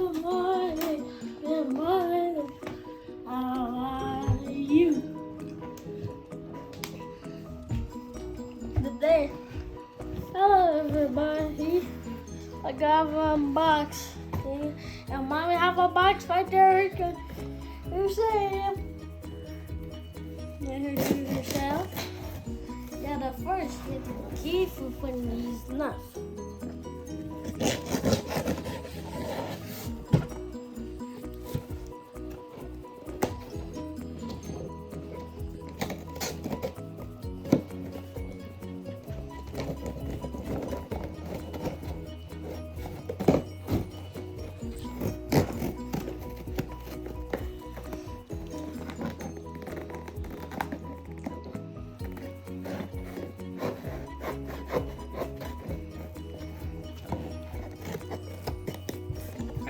Today, hello everybody. I got one box, okay? And mommy have a box right there. You see him? Introduce yourself. Yeah, the first get the key for putting these nuts.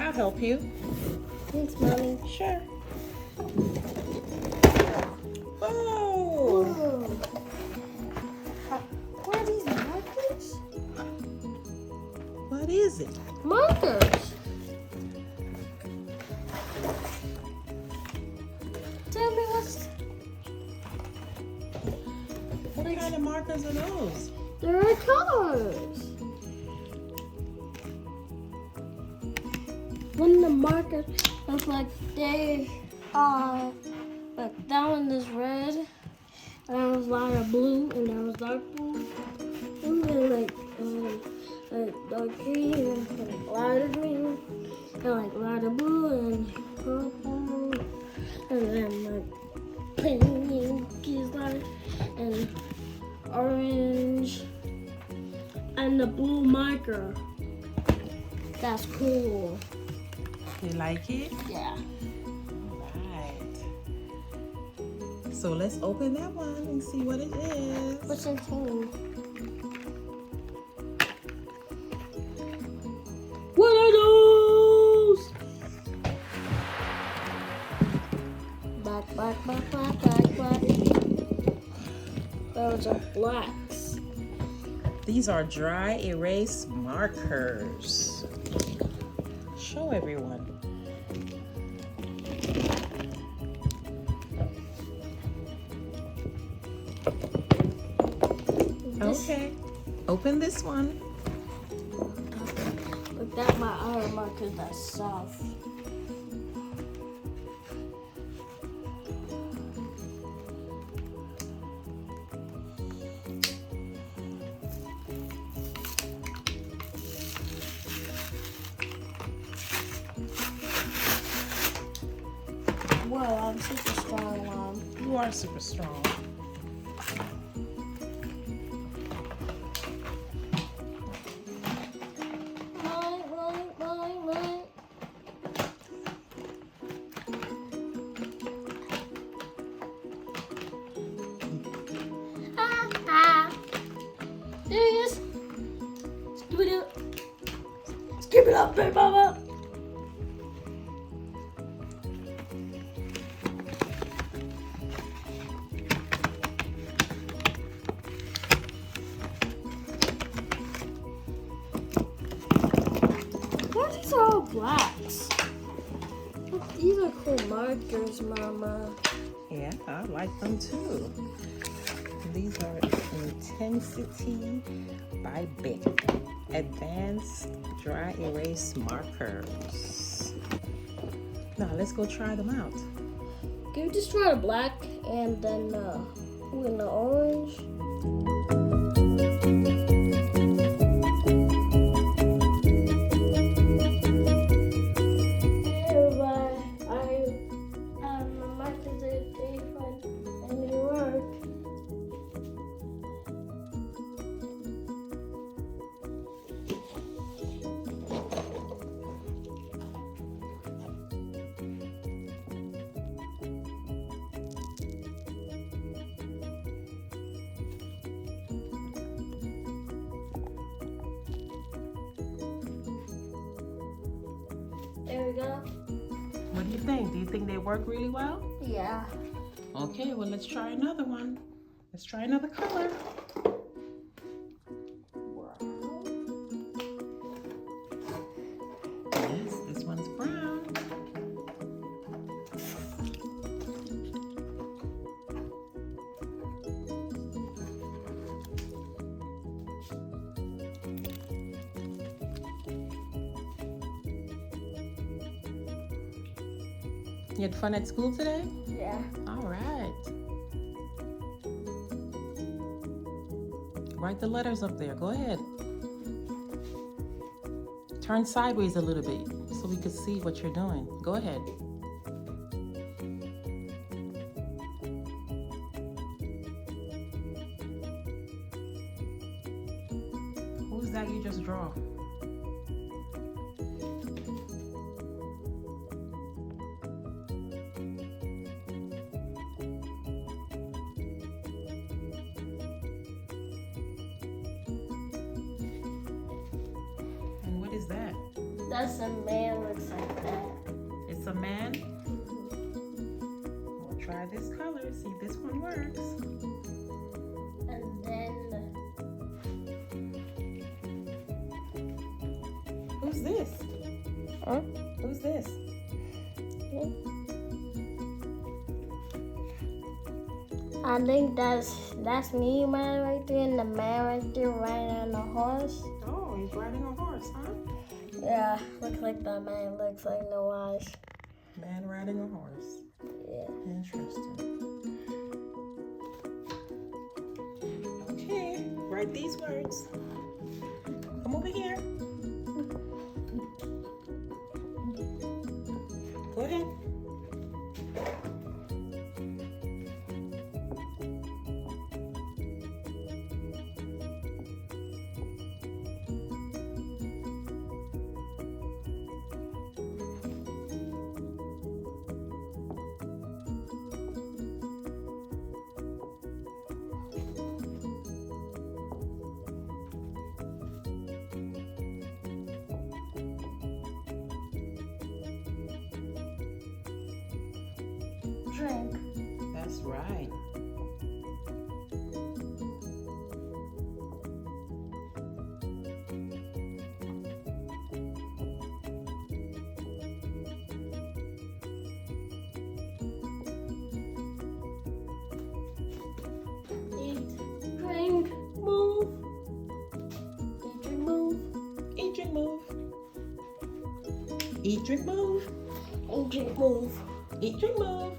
I'll help you. Thanks, mommy. Sure. Whoa! Whoa. What are these markers? What is it? Markers. Tell me What kind of markers are those? there are colors. When the markers look like they are, like that one is red, and that was lighter blue, and that was dark blue, and then like dark green, and like lighter green, and like lighter blue, and purple, and then like pink is lighter, and orange, and the blue marker. That's cool. You like it? Yeah. Alright. So let's open that one and see what it is. What's in here? What are those? Black. Those are blacks. These are dry erase markers. Show everyone. Okay. Open this one. Look, that my other marker that's soft. Whoa, I'm super strong, Mom. You are super strong. Mine. There he is. Skip it up, baby mama. Why are these all blacks? Look, these are cool markers, Mama. Yeah, I like them too. These are Intensity by Bic. Advanced dry erase markers. Now let's go try them out. Can we just try the black and then the orange? There we go. What do you think? Do you think they work really well? Yeah. Okay, well let's try another one. Let's try another color. Yes, this one's brown. You had fun at school today? Yeah. All right. Write the letters up there. Go ahead. Turn sideways a little bit so we can see what you're doing. Go ahead. Who's that you just draw? And what is that? That's a man looks like that. It's a man. We'll try this color, see if this one works. And then Who's this? huh? Who's this? I think that's me, man, right there, and the man right there riding on the horse. Oh, he's riding a horse, huh? Yeah, looks like the man looks like no eyes. Man riding a horse. Yeah. Interesting. Okay, write these words. Come over here. Go ahead. Drink. That's right. Eat, drink, move. Eat, drink, move. Eat, drink, move. Eat, drink, move. Eat, drink, move. Eat, drink, move.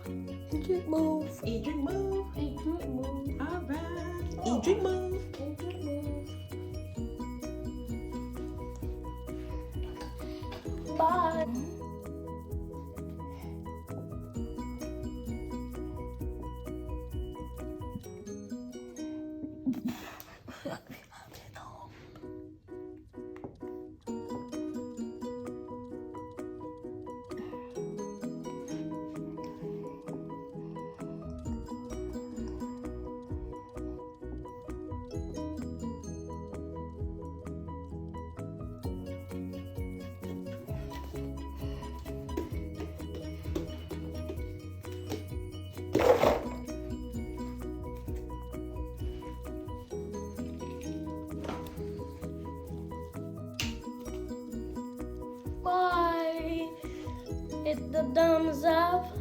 Eat, drink, move. Eat, drink, move. Eat, drink, move. All right. Eat, drink, move. Eat, drink, move. Bye. Bye. Hit the thumbs up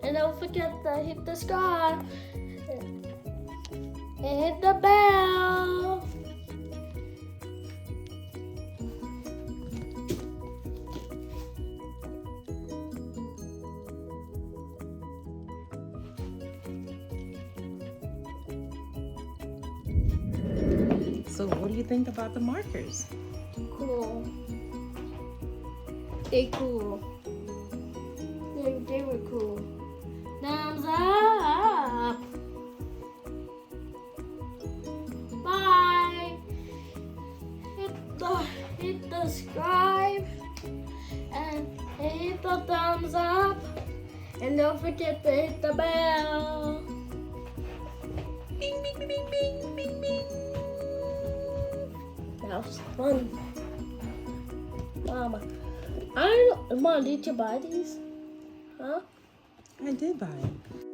and don't forget to hit the subscribe and hit the bell. So what do you think about the markers? Cool. They cool. They were cool. Thumbs up. Bye. Hit the subscribe and hit the thumbs up and don't forget to hit the bell. Bing, bing, bing, bing, bing, bing. That was fun. Mom, did you buy these? Huh? I did buy it.